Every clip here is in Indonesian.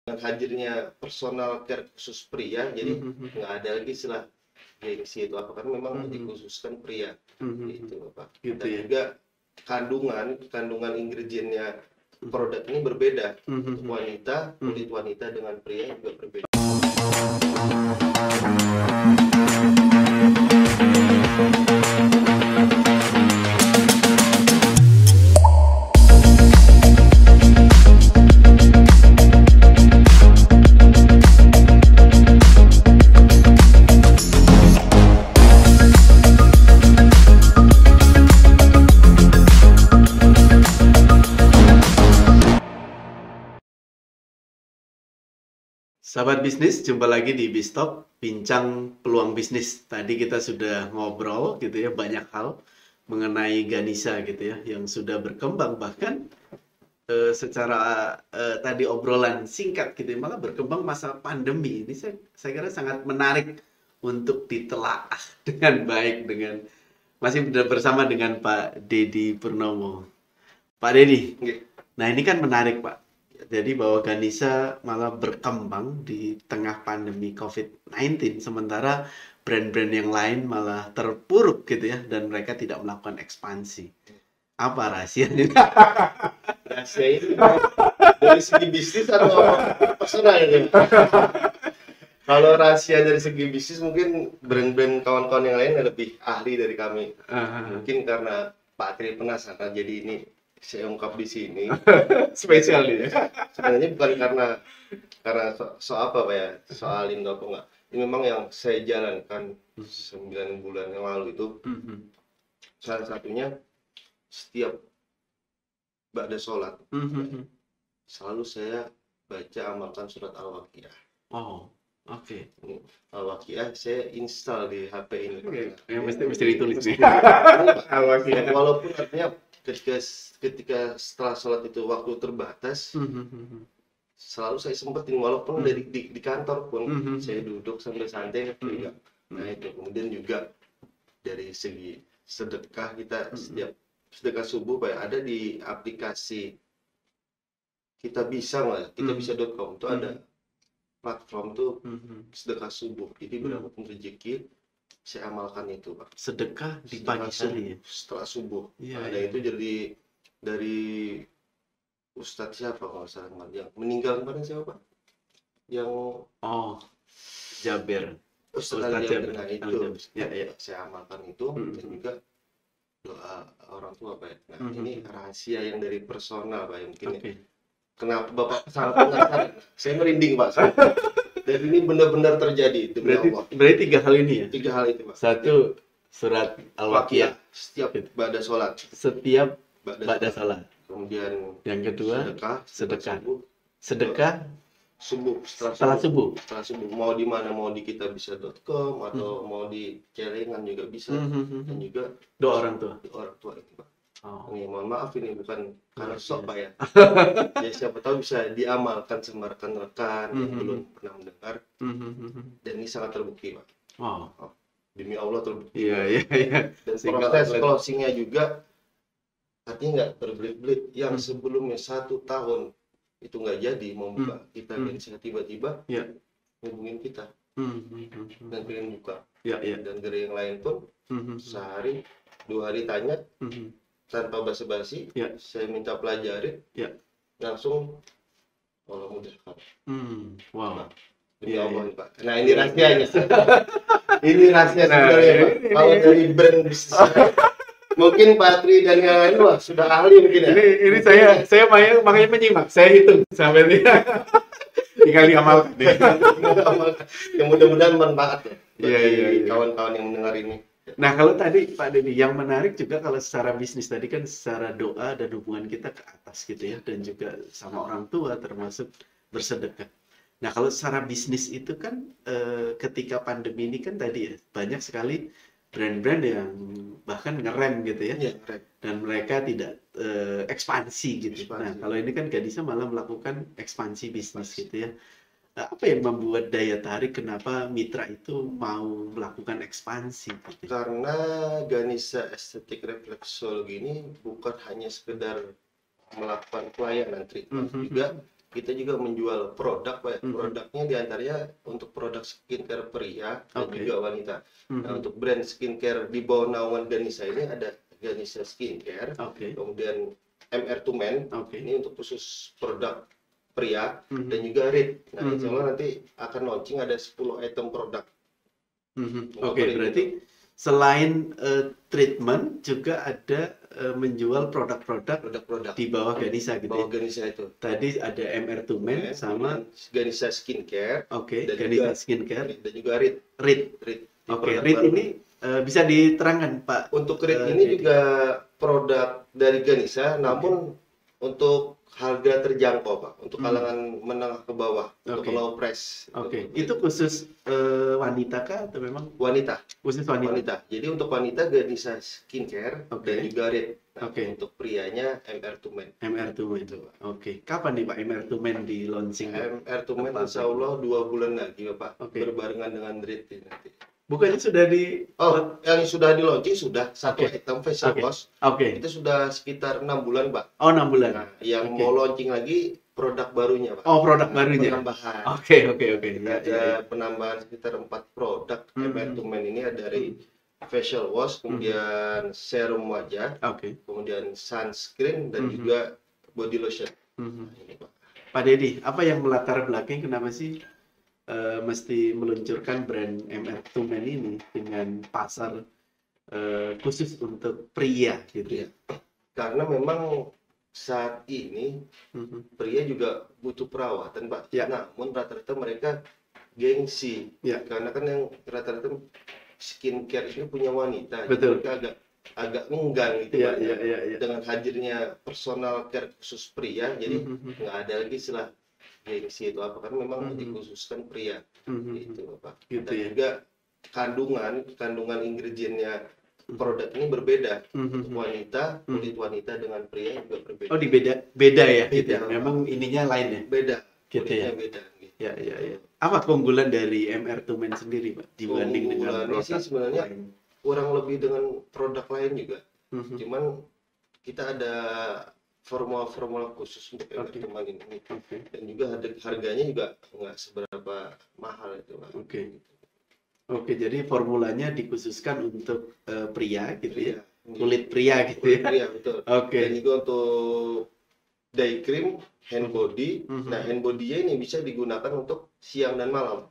dengan hadirnya personal care khusus pria, jadi nggak ada lagi istilah gengsi itu apa, karena memang dikhususkan pria gitu Pak. Gitu Dan ya. juga kandungan ingredientnya produk ini berbeda. Untuk wanita, kulit wanita dengan pria juga berbeda. Sahabat bisnis, jumpa lagi di Bistalk, bincang peluang bisnis. Tadi kita sudah ngobrol gitu ya, banyak hal mengenai Ganesha gitu ya, yang sudah berkembang bahkan secara tadi obrolan singkat gitu ya, malah berkembang masa pandemi. Ini saya kira sangat menarik untuk ditelaah dengan baik, dengan masih bersama dengan Pak Deddy Purnomo. Pak Deddy, nah ini kan menarik Pak. Jadi bahwa Ganesha malah berkembang di tengah pandemi COVID-19, sementara brand-brand yang lain malah terpuruk gitu ya, dan mereka tidak melakukan ekspansi. Apa rahasianya? Rahasia ini dari segi bisnis atau personal ini? Kalau rahasia dari segi bisnis mungkin brand-brand kawan-kawan yang lain yang lebih ahli dari kami. Mungkin karena Pak Tri penasaran, jadi ini saya ungkap di sini. Spesial ya. Sebenarnya bukan karena soal apa Pak ya, soal Indo apa enggak. Ini memang yang saya jalankan 9 bulan yang lalu itu. Salah satunya setiap ba'da sholat selalu saya baca amalkan surat Al-Waqiah. Oh, oke. Al-Waqiah saya install di HP ini. Yang mesti ditulis nih. Al-Waqiah. Walaupun artinya ketika setelah sholat itu waktu terbatas, selalu saya sempetin, walaupun di kantor pun saya duduk sambil santai juga. Nah itu kemudian juga dari segi sedekah, kita setiap sedekah subuh Pak, ada di aplikasi kitabisa.com itu ada platform tuh sedekah subuh. Jadi berapapun rezeki saya amalkan itu Pak. Sedekah di pagi hari ya? Setelah subuh. Iya, Ada itu dari Ustadz siapa kalau salah yang meninggal kemarin siapa Pak? Yang Jaber. Ustadz Jaber. Nah itu ya. saya amalkan itu, dan juga doa orang tua Pak. Nah ini rahasia yang dari personal Pak, yang mungkin kenapa Bapak sangat penasaran. Saya merinding Pak. Dan ini benar-benar terjadi demi Allah. Berarti 3 hal ini ya? 3 hal itu Pak. 1, surat Al-Waqiah setiap ba'da sholat. Setiap ba'da sholat. Kemudian yang kedua, sedekah. Sedekah subuh, setelah subuh. Mau di mana, mau di kitabisa.com atau mau di celengan juga bisa. Dan juga doa orang tua. Doa orang tua itu Pak. Ini mohon maaf, ini bukan karena sok Pak ya. Ya siapa tahu bisa diamalkan sama rekan-rekan yang belum pernah mendengar. Dan ini sangat terbukti Pak. Demi Allah terbukti. Iya. Dan proses closingnya juga artinya nggak berbelit-belit. Yang sebelumnya 1 tahun itu nggak jadi mau buka, kita bisa tiba-tiba hubungin kita dan pengen buka. Dan dari yang lain pun sehari 2 hari tanya tanpa basa-basi, saya minta pelajarin, langsung Allah mudahkan. Wow. Demi Allah nih Pak. Nah ini rahasianya. Ini rahasia sebenarnya Pak. Kalau dari brand bisnis mungkin Pak Tri dan yang lain sudah ahli mungkin ya. Ini saya makanya menyimak. Saya hitung sampai tinggal diamalkan. Yang mudah-mudahan bermanfaat ya bagi kawan-kawan yang mendengar ini. Nah kalau tadi Pak Deddy, yang menarik juga kalau secara bisnis tadi kan secara doa dan hubungan kita ke atas gitu ya, dan juga sama orang tua termasuk bersedekah. Nah kalau secara bisnis itu kan ketika pandemi ini kan tadi ya banyak sekali brand-brand yang bahkan ngerem gitu ya, dan mereka tidak ekspansi gitu. Nah kalau ini kan Ganesha malah melakukan ekspansi bisnis gitu ya. Apa yang membuat daya tarik kenapa mitra itu mau melakukan ekspansi gitu? Karena Ganesha Aesthetic Reflexology ini bukan hanya sekedar melakukan pelayanan treatment, juga kita juga menjual produk Pak. Produknya diantaranya untuk produk skincare pria dan juga wanita. Nah, untuk brand skincare di bawah naungan Ganesha ini ada Ganesha Skincare, kemudian MR to Men, ini untuk khusus produk pria, dan juga Reed. Nah, insya Allah nanti akan launching ada 10 item produk. Berarti selain treatment juga ada menjual produk-produk di bawah Ganesha gitu. Bawah Ganesha itu. Tadi ada MR to Men sama Ganesha Skincare. Dan Ganesha Skincare dan juga Reed. Reed ini bisa diterangkan Pak. Untuk Reed ini juga produk dari Ganesha, namun untuk harga terjangkau Pak, untuk kalangan menengah ke bawah, untuk low price. Itu khusus wanita kah atau memang? Wanita. Khusus wanita. Jadi untuk wanita Ganesha Skincare dan juga Reed. Nah, untuk prianya MR to Men. MR to Men. Kapan nih Pak MR to Men di launching? MR to Men insya Allah 2 bulan lagi Pak, berbarengan dengan Reed ini nanti. Bukannya sudah di... yang sudah di launching sudah satu item facial wash. Itu sudah sekitar 6 bulan Pak. 6 bulan. Nah, yang mau launching lagi produk barunya Pak. Produk barunya. Penambahan. Ada penambahan sekitar 4 produk MR to Men ini, ada dari facial wash, kemudian serum wajah, kemudian sunscreen dan juga body lotion. Ini, Pak Dedi, apa yang melatar belakangi kenapa sih mesti meluncurkan brand MR to Men ini dengan pasar khusus untuk pria gitu ya? Karena memang saat ini pria juga butuh perawatan Pak. Namun rata-rata mereka gengsi, karena kan yang rata-rata skincare ini punya wanita, jadi mereka agak enggan gitu Pak. Dengan hadirnya personal care khusus pria, jadi nggak ada lagi istilah gengsi itu apa, karena memang dikhususkan pria gitu Pak. Dan juga kandungan ingredientnya produk ini berbeda. Untuk wanita, kulit wanita dengan pria juga berbeda. Beda ya? Memang ininya lain ya? Beda. Kulitnya beda. Ya. Apa keunggulan dari MR to Men sendiri Pak dibanding dengan produk sih sebenarnya lain? Kurang lebih dengan produk lain juga. Cuman kita ada formula khusus untuk MR to Men ini. Dan juga harganya juga nggak seberapa mahal itu Pak. Jadi formulanya dikhususkan untuk pria gitu ya, kulit pria gitu ya. Pria betul. Dan juga untuk day cream, hand body. Nah, hand body-nya ini bisa digunakan untuk siang dan malam.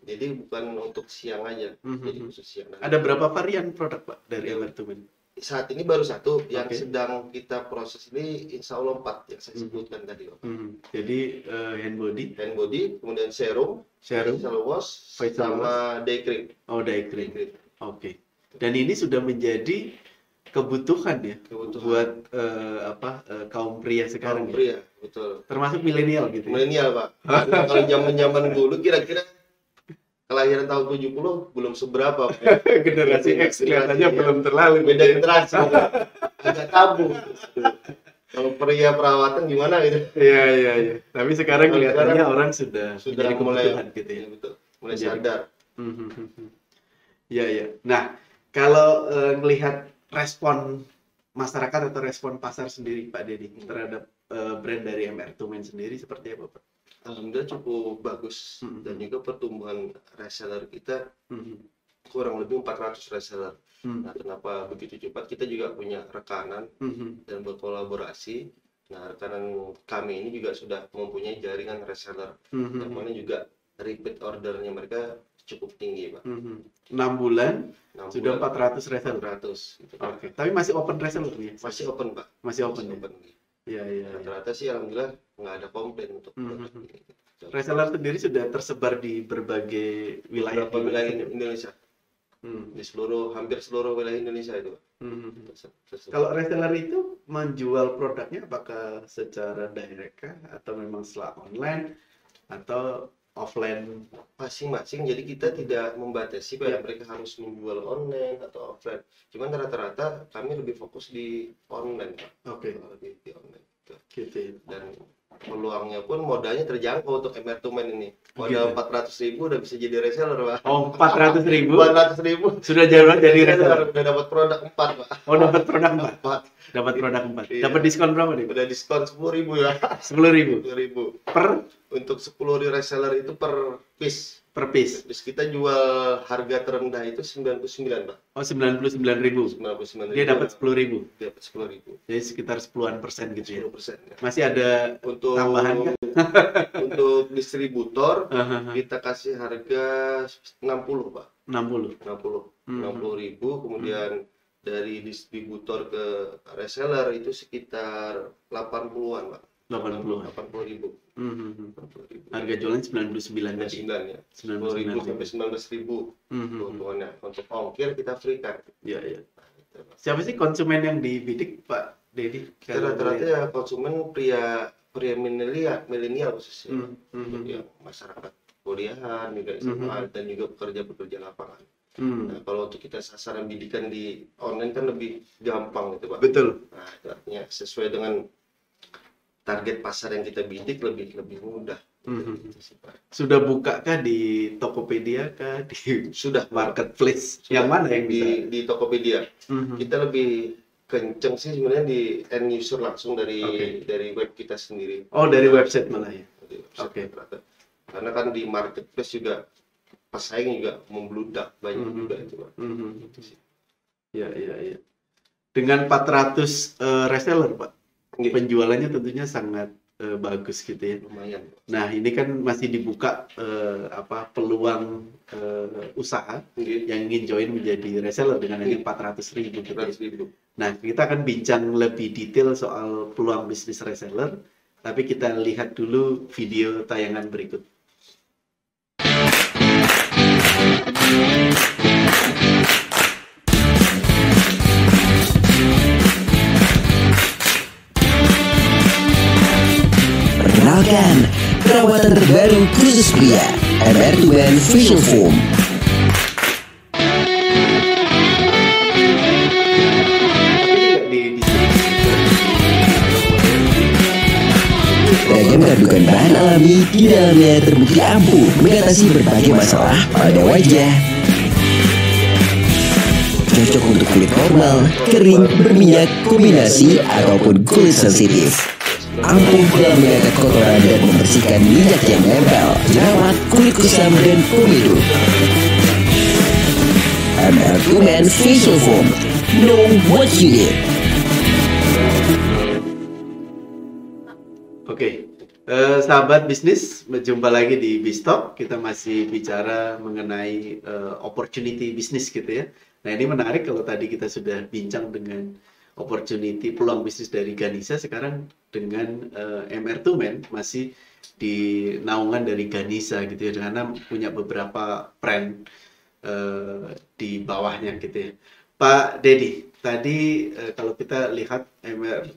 Jadi bukan untuk siang aja. Jadi khusus siang dan malam. Ada berapa varian produk Pak dari MR to Men? Saat ini baru 1, yang sedang kita proses ini insya Allah 4 yang saya sebutkan tadi Pak. Jadi hand body, kemudian serum, facial wash, sama day cream. Day cream. Dan ini sudah menjadi kebutuhan ya, buat kaum pria sekarang. Kaum pria, betul. Termasuk milenial gitu. Milenial Pak. Kalau zaman dulu kira-kira kelahiran tahun 70 belum seberapa. Generasi X kelihatannya belum terlalu. Beda generasi. Agak tabu. Kalau pria perawatan gimana gitu. Iya. Tapi sekarang kelihatannya orang sudah mulai gitu ya. Betul. Mulai sadar. Iya. Nah, kalau melihat respon masyarakat atau respon pasar sendiri Pak Dedi terhadap brand dari MR to Men sendiri seperti apa Pak? Alhamdulillah cukup bagus. Dan juga pertumbuhan reseller kita kurang lebih 400 reseller. Nah, kenapa begitu cepat? Kita juga punya rekanan dan berkolaborasi. Nah, rekanan kami ini juga sudah mempunyai jaringan reseller. Yang mana juga repeat ordernya mereka cukup tinggi Pak. 6 bulan sudah 400 reseller. 400 gitu. Tapi masih open reseller ya? Masih open Pak. Masih open. Iya. Rata-rata sih alhamdulillah nggak ada komplain untuk produk ini. Reseller sendiri sudah tersebar di berbagai wilayah Indonesia. Di hampir seluruh wilayah Indonesia itu. Kalau reseller itu menjual produknya apakah secara direct atau memang secara online atau offline? Masing-masing. Jadi kita tidak membatasi mereka harus menjual online atau offline. Cuman rata-rata kami lebih fokus di online Pak. Lebih di online. Gitu. Dan peluangnya pun modalnya terjangkau untuk MR2Man ini. Modal 400.000 udah bisa jadi reseller, Pak. Oh, 400.000? 400.000 sudah jadi reseller. Udah dapat produk 4, Pak. Oh, dapat produk 4. 4. Dapat produk 4. Iya. Dapat diskon berapa nih? Udah diskon 10.000 ya. 10.000. 10.000. Per Untuk 10 reseller itu per piece. per piece. Terus kita jual harga terendah itu 99, Pak. Oh, 99.000. 99.000. Dia dapat 10.000. Dapat 10.000. Jadi sekitar 10% gitu ya. 10% ya. Masih ada Untuk tambahan kan? untuk distributor Hahaha. kita kasih harga 60, Pak. 60. 60.000, kemudian dari distributor ke reseller itu sekitar 80-an, Pak. 80-an. 80.000. 80.000. Harga jualan 99 tadi. 9 ya. 10.000 sampai 19.000 keuntungannya. Untuk ongkir kita free kan. Ya, ya. Siapa sih konsumen yang dibidik, Pak Dedi? Kita rata-rata ya konsumen pria milenial khususnya. Ya, masyarakat kuliahan juga SMA dan juga pekerja lapangan. Nah, kalau untuk kita sasaran bidikan di online kan lebih gampang gitu, Pak. Betul. Nah, itu artinya sesuai dengan target pasar yang kita bidik lebih mudah. Gitu sih, Pak. Sudah buka kah di Tokopedia kah di Sudah marketplace? Sudah. Yang mana yang bisa? Di Tokopedia. Kita lebih kenceng sih sebenarnya di end user langsung dari web kita sendiri. Oh, dari website malah ya. Dari website rata-rata. Karena kan di marketplace juga pesaing juga membludak banyak juga itu, Pak. Gitu sih. Ya. Dengan 400 reseller, Pak. Gitu. Penjualannya tentunya sangat bagus gitu ya. Lumayan, Pak. Nah, ini kan masih dibuka peluang usaha yang ingin join menjadi reseller dengan hanya 400.000 gitu ya. 400.000. Nah, kita akan bincang lebih detail soal peluang bisnis reseller, tapi kita lihat dulu video tayangan berikut. Perkenalkan, perawatan terbaru khusus pria, MR2Man Facial Foam. Beragam kandungan bahan alami di dalamnya terbukti ampuh mengatasi berbagai masalah pada wajah. Cocok untuk kulit normal, kering, berminyak, kombinasi, ataupun kulit sensitif. Ampuh dalam mengangkat kotoran dan membersihkan minyak yang menempel, jerawat, kulit kusam, dan komedo. MR2Man Facial Foam. Know what you need. Oke, sahabat bisnis, berjumpa lagi di Bistalk. Kita masih bicara mengenai opportunity bisnis gitu ya. Nah, ini menarik kalau tadi kita sudah bincang dengan opportunity peluang bisnis dari Ganesha, sekarang dengan MR2Man masih di naungan dari Ganesha gitu ya, karena punya beberapa brand di bawahnya gitu ya. Pak Dedi, tadi kalau kita lihat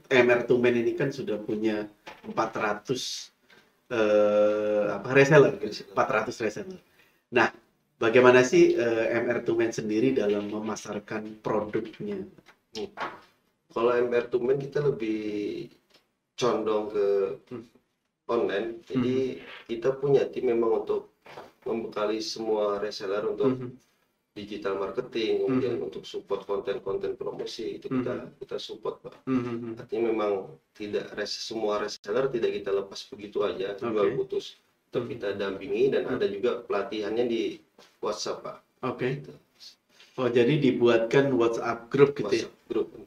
MR2Man ini kan sudah punya 400 reseller, 400 reseller. Nah, bagaimana sih MR2Man sendiri dalam memasarkan produknya? Kalau MR2Man kita lebih condong ke online, jadi kita punya tim memang untuk membekali semua reseller untuk digital marketing, kemudian untuk support konten-konten promosi itu kita support, Pak. Artinya memang tidak semua reseller tidak kita lepas begitu aja jual putus, tapi kita dampingi dan ada juga pelatihannya di WhatsApp, Pak. Gitu. Oh, jadi dibuatkan WhatsApp group gitu ya?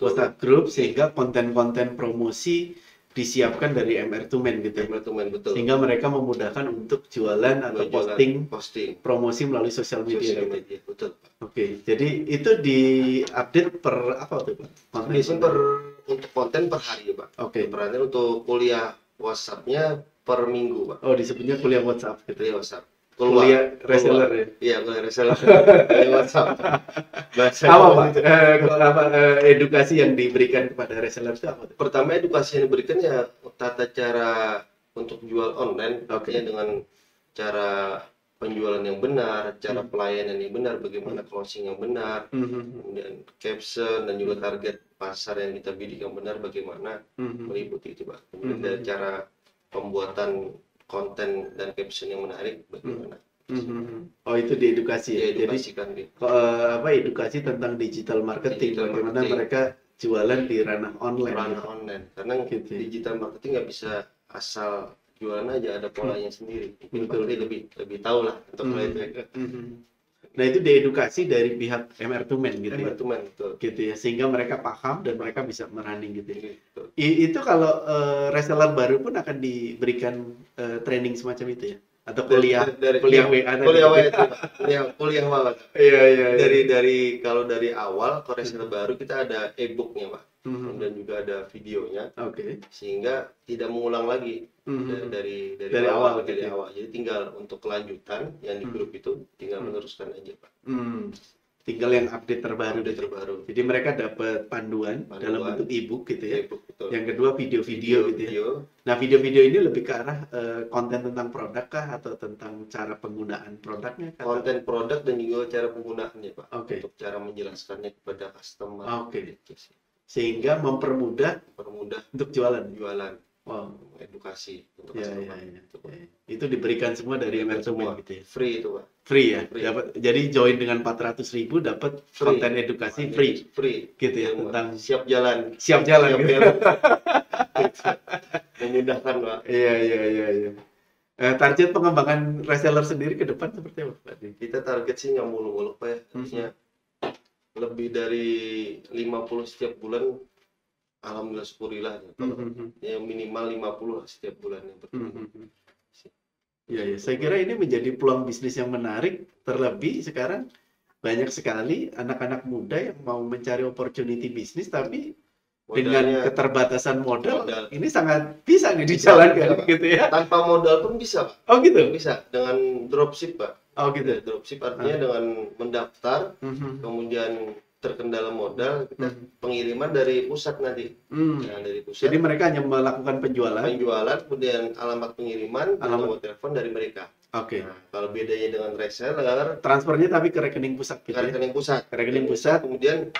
WhatsApp group sehingga konten-konten promosi disiapkan dari MR2Man gitu ya? MR2Man, betul. Sehingga mereka memudahkan untuk jualan atau posting promosi melalui sosial media. Betul. Oke, jadi itu diupdate per apa tuh, Pak? Biasanya untuk konten per hari ya, Pak. Per hari. Untuk kuliah WhatsApp-nya per minggu, Pak. Oh, disebutnya kuliah WhatsApp gitu ya? WhatsApp. Kuliah reseller ya? Iya, kuliah reseller. Kuliah WhatsApp. Apa, Pak? Edukasi yang diberikan kepada reseller itu apa? Pertama, edukasi yang diberikan ya tata cara untuk jual online, artinya dengan cara penjualan yang benar, cara pelayanan yang benar, bagaimana closing yang benar, kemudian caption dan juga target pasar yang kita bidik yang benar, bagaimana meliputi itu, Pak. Kemudian dari cara pembuatan konten dan caption yang menarik bagaimana. Oh, itu diedukasi ya. Jadi gitu. edukasi tentang digital marketing, bagaimana mereka jualan di ranah online. Karena gitu. Digital marketing nggak bisa asal jualan aja, ada polanya sendiri. Betul. Lebih tahu lah untuk itu. Nah, itu diedukasi dari pihak MR2Men gitu. MR2Men, betul. Gitu ya, sehingga mereka paham dan mereka bisa running gitu. Itu kalau reseller baru pun akan diberikan training semacam itu ya. Atau kuliah banget. Iya. Dari kalau dari awal ke reseller baru kita ada e-booknya, Pak. Dan juga ada videonya. Sehingga tidak mengulang lagi dari awal. Jadi tinggal untuk kelanjutan yang di grup itu tinggal meneruskan aja, Pak. Tinggal yang update terbaru. Jadi mereka dapat panduan dalam bentuk e-book gitu ya. Yang kedua video-video gitu ya. Nah, video-video ini lebih ke arah konten tentang produk kah atau tentang cara penggunaan produknya? Konten produk dan juga cara penggunaannya, Pak. Untuk cara menjelaskannya kepada customer. Gitu sih. Sehingga mempermudah untuk jualan. Wow, edukasi untuk customer. Itu diberikan semua dari MR2Men gitu ya. Free itu, Pak. Free ya. Jadi join dengan 400.000 dapat konten edukasi free. Gitu ya, tentang siap jalan gitu. Memudahkan, Pak. Iya. Target pengembangan reseller sendiri ke depan seperti apa, Pak? Kita target sih nggak mulu-mulu, Pak ya. Harusnya lebih dari 50 setiap bulan. Alhamdulillah, syukurilah. Ya minimal 50 setiap bulan yang bertemu. Ya, saya kira ini menjadi peluang bisnis yang menarik, terlebih sekarang banyak sekali anak-anak muda yang mau mencari opportunity bisnis, tapi dengan keterbatasan modal, ini sangat bisa nih dijalankan gitu ya. Tanpa modal pun bisa, Pak. Oh gitu? Bisa, dengan dropship, Pak. Oh gitu? Dropship artinya dengan mendaftar, kemudian terkendala modal, kita pengiriman dari pusat nanti. Nah, dari pusat. Jadi mereka hanya melakukan penjualan, kemudian alamat pengiriman, nomor telepon dari mereka. Nah, kalau bedanya dengan reseller, transfernya tapi ke rekening pusat gitu. Rekening pusat, kemudian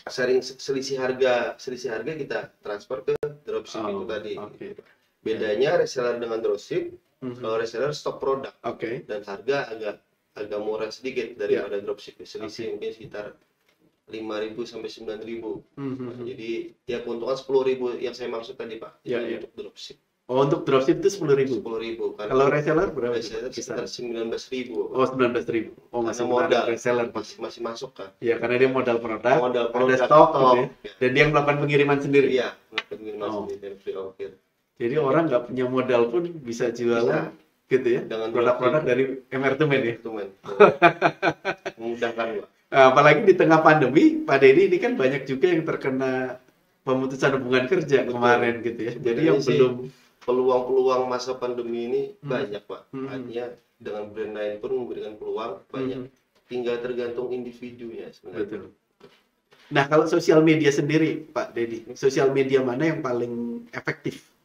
selisih harga kita transfer ke dropship itu tadi. Bedanya reseller dengan dropship, kalau reseller stok produk dan harga agak murah sedikit daripada dropship. Selisih mungkin sekitar 5.000 sampai 9.000. Jadi ya keuntungan 10.000 yang saya maksud tadi, Pak. Untuk dropship. Oh, untuk dropship itu 10.000. Kalau reseller berapa? Reseller sekitar 19.000. Oh, 19.000. Oh, masih modal reseller masih masuk kan? Iya, karena dia modal produk, ada stok gitu ya. Dan dia melakukan pengiriman sendiri. Iya, melakukan pengiriman sendiri dan free ongkir. Jadi orang nggak punya modal pun bisa jualan gitu ya. Dengan produk-produk dari MR2Men ya. Memudahkan, Pak. Apalagi di tengah pandemi, Pak Denny, ini kan banyak juga yang terkena pemutusan hubungan kerja kemarin gitu ya. Jadi yang belum peluang-peluang masa pandemi ini banyak, Pak. Artinya dengan brand lain pun memberikan peluang banyak. Tinggal tergantung individunya sebenarnya. Betul. Nah, kalau sosial media sendiri, Pak Denny, sosial media mana yang paling efektif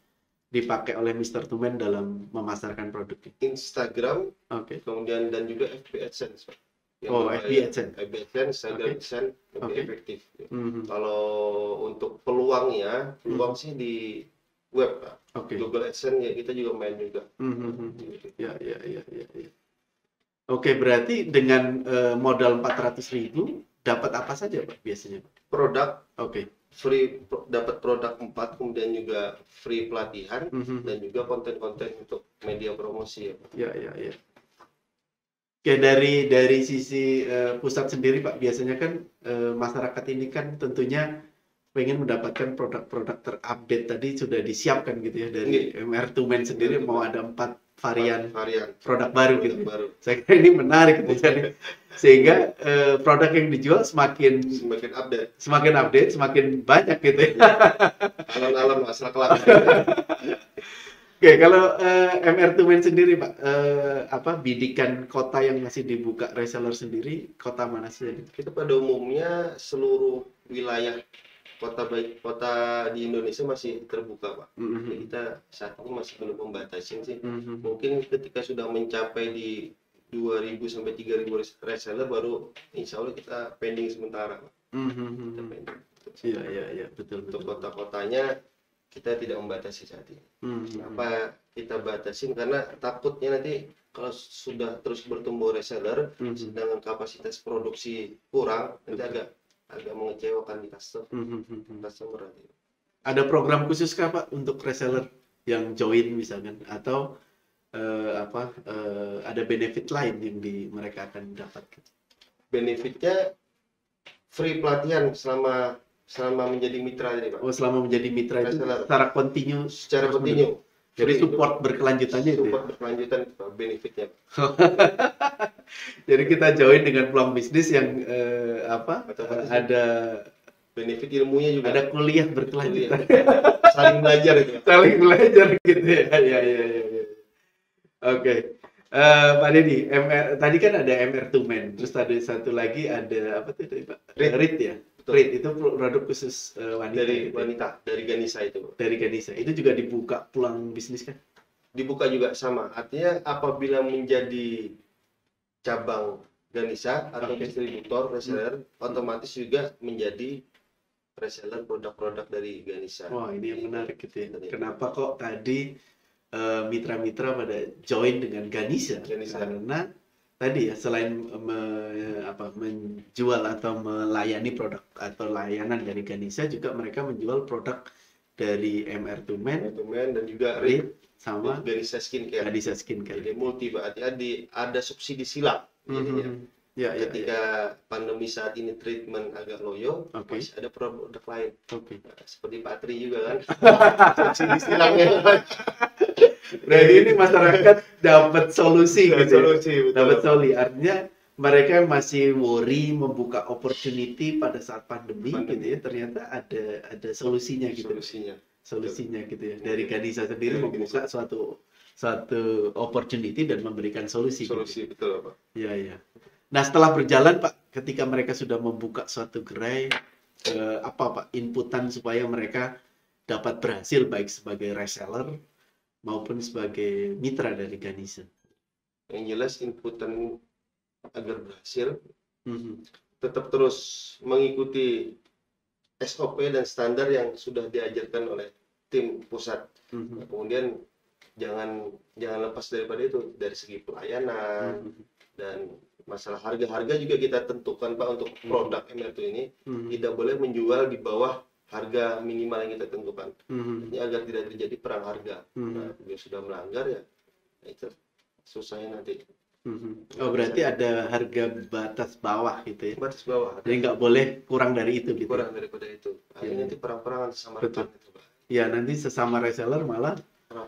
dipakai oleh Mr2Men dalam memasarkan produknya? Instagram, kemudian dan juga FB AdSense, Pak. FB AdSense, Instagram AdSense lebih efektif. Kalau untuk peluang sih di web, Pak. Google AdSense ya kita juga main juga. Ya. Oke, berarti dengan modal 400.000 dapat apa saja, Pak, biasanya? Produk. Free, dapat produk 4, kemudian juga free pelatihan dan juga konten-konten untuk media promosi ya, Pak. Ya. Oke, dari sisi pusat sendiri, Pak, biasanya kan masyarakat ini kan tentunya pengen mendapatkan produk-produk terupdate, tadi sudah disiapkan gitu ya dari MR2Men sendiri. Mau ada 4 varian produk baru gitu. Saya kira ini menarik gitu. Jadi sehingga produk yang dijual semakin update, semakin banyak gitu ya. Alon-alon masalah kelak. Oke, kalau MR2Men sendiri, Pak, bidikan kota yang masih dibuka reseller sendiri, kota mana sih? Kita pada umumnya seluruh wilayah kota di Indonesia masih terbuka, Pak. Jadi kita saat ini masih belum membatasi sih. Mungkin ketika sudah mencapai di 2.000 sampai 3.000 reseller baru insya Allah kita pending sementara, Pak. Iya, betul. Untuk kota-kotanya kita tidak membatasi saat ini. Kenapa kita batasin? Karena takutnya nanti kalau sudah terus bertumbuh reseller, sedangkan kapasitas produksi kurang, nanti agak mengecewakan di customer nanti. Ada program khusus kah Pak untuk reseller yang join misalkan, atau ada benefit lain yang mereka akan dapatkan? Benefitnya free pelatihan selama menjadi mitra tadi Pak. Oh, selama menjadi mitra itu Reseller. secara kontinu. Jadi support berkelanjutannya itu. Support berkelanjutan itu Pak, benefitnya. Jadi kita join dengan peluang bisnis yang ada benefit ilmunya juga. Ada kuliah berkelanjutan. Saling belajar itu Pak. Saling belajar gitu ya. Ya. Oke. Pak Dedi, tadi kan ada MR to Man, terus tadi satu lagi ada apa tuh Pak? RIT ya. Betul. RIT itu produk khusus wanita. Dari gitu. wanita, dari Ganesha itu. Dari Ganesha. Itu juga dibuka peluang bisnis kan? Dibuka juga sama. Artinya apabila menjadi cabang Ganesha atau distributor reseller, otomatis juga menjadi reseller produk-produk dari Ganesha. Wah, ini yang menarik gitu ya. Kenapa kok tadi mitra-mitra pada join dengan Ganesha? Karena tadi ya, selain menjual atau melayani produk atau layanan dari Ganesha, juga mereka menjual produk dari MR to Man dan juga RIT sama Ganesha Skincare. Jadi multi berarti ada subsidi silang. Ketika pandemi saat ini treatment agak loyo, masih ada produk lain. Nah, seperti Patri juga kan. Subsidi silangnya. Berarti ini masyarakat dapat solusi gitu. Dapat solusi. Artinya mereka masih worry membuka opportunity pada saat pandemi. Gitu ya. Ternyata ada solusinya gitu. Solusinya gitu ya. Dari Ganesha sendiri membuka suatu opportunity dan memberikan solusi. Betul Pak. Iya. Nah, setelah berjalan Pak, ketika mereka sudah membuka suatu gerai, apa Pak inputan supaya mereka dapat berhasil baik sebagai reseller maupun sebagai mitra dari Ganesha? Yang jelas inputan agar berhasil, tetap terus mengikuti SOP dan standar yang sudah diajarkan oleh tim pusat. Kemudian jangan lepas daripada itu, dari segi pelayanan dan masalah harga juga kita tentukan Pak untuk produk MR2 ini tidak boleh menjual di bawah harga minimal yang kita tentukan. Ini agar tidak terjadi perang harga. Nah, bila sudah melanggar ya itu susahnya nanti. Oh, berarti ada harga batas bawah gitu ya? Batas bawah. Jadi nggak boleh kurang dari itu gitu? Kurang daripada itu. Nanti perang-perangan sesama rekan itu Pak. Ya, nanti sesama reseller malah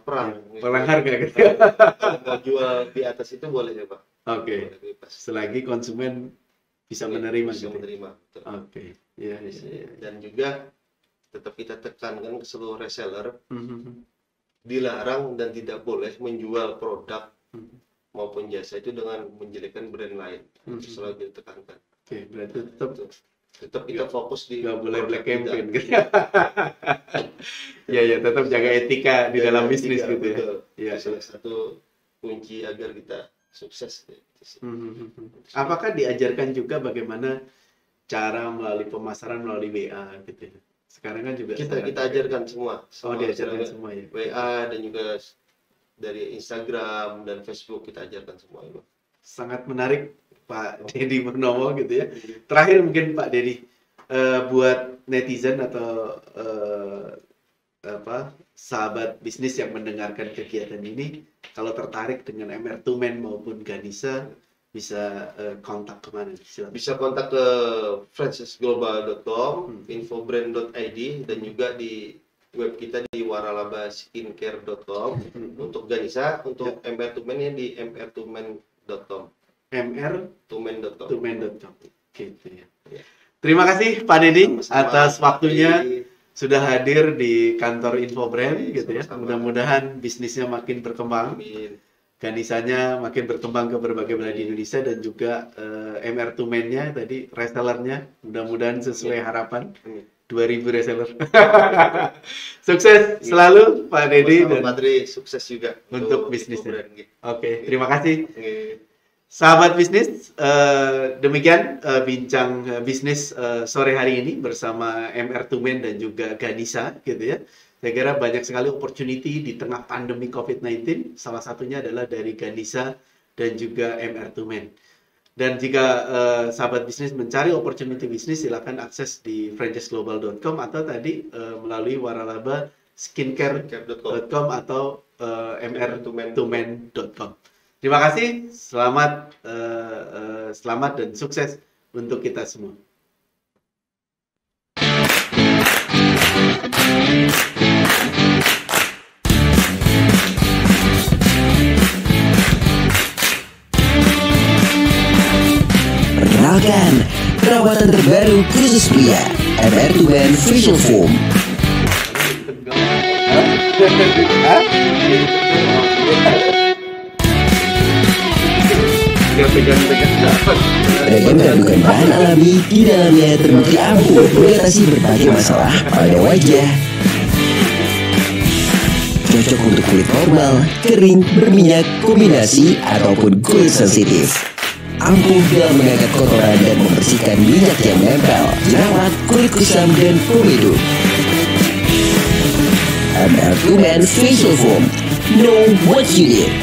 perang harga gitu. Kalau mau jual di atas itu boleh ya Pak. Oke. Selagi konsumen bisa menerima. Oke. Ya. Dan juga tetap kita tekankan ke seluruh reseller, dilarang dan tidak boleh menjual produk maupun jasa itu dengan menjelekkan brand lain. Itu selalu ditekankan. Oke, berarti tetap kita fokus di nggak boleh black campaign gitu. Ya, tetap jaga etika di dalam bisnis gitu ya. Ya, salah satu kunci agar kita sukses. Apakah diajarkan juga bagaimana cara melalui pemasaran melalui WA gitu ya? Sekarang kan juga kita ajarkan semua. Diajarkan semua ya. WA dan juga dari Instagram dan Facebook kita ajarkan semua itu. Sangat menarik Pak Dedi Purnomo gitu ya. Terakhir mungkin Pak Dedi, buat netizen atau sahabat bisnis yang mendengarkan kegiatan ini, kalau tertarik dengan MR2 Man maupun Ganesha, bisa kontak kemana? Silakan. Bisa kontak ke franchisglobal.com, infobrand.id, dan juga di web kita di waralabaskincare.com untuk Ganesha, untuk MR2 Man-nya di mr2man.com. mr2man.com. Gitu ya. Terima kasih Pak Dedi atas waktunya. Sudah hadir di kantor Infobrand gitu ya. Mudah-mudahan bisnisnya makin berkembang. Ganesha-nya makin berkembang ke berbagai belahan di Indonesia, dan juga MR2 Man-nya tadi resellernya mudah-mudahan sesuai harapan. 2000 reseller. Sukses selalu Pak Dedi dan Patri, sukses juga untuk bisnisnya. Oke, terima kasih. Sahabat bisnis, demikian bincang bisnis sore hari ini bersama MR2 Man dan juga Ganesha gitu ya. Saya kira banyak sekali opportunity di tengah pandemi COVID-19, salah satunya adalah dari Ganesha dan juga MR2 Men. Dan jika sahabat bisnis mencari opportunity bisnis, silakan akses di franchiseglobal.com atau tadi melalui waralaba skincare.com atau mr2men.com. Terima kasih, selamat dan sukses untuk kita semua. Perkenalkan, perawatan terbaru khusus pria, MR2 Men Facial Foam. Beragam kandungan bahan alami di dalamnya terbukti ampuh mengatasi berbagai masalah pada wajah. Cocok untuk kulit normal, kering, berminyak, kombinasi, ataupun kulit sensitif. Ampuh dalam mengangkat kotoran dan membersihkan minyak yang menempel, jerawat, kulit kusam, dan komedo. MR2 Men Facial Foam. Know what you need.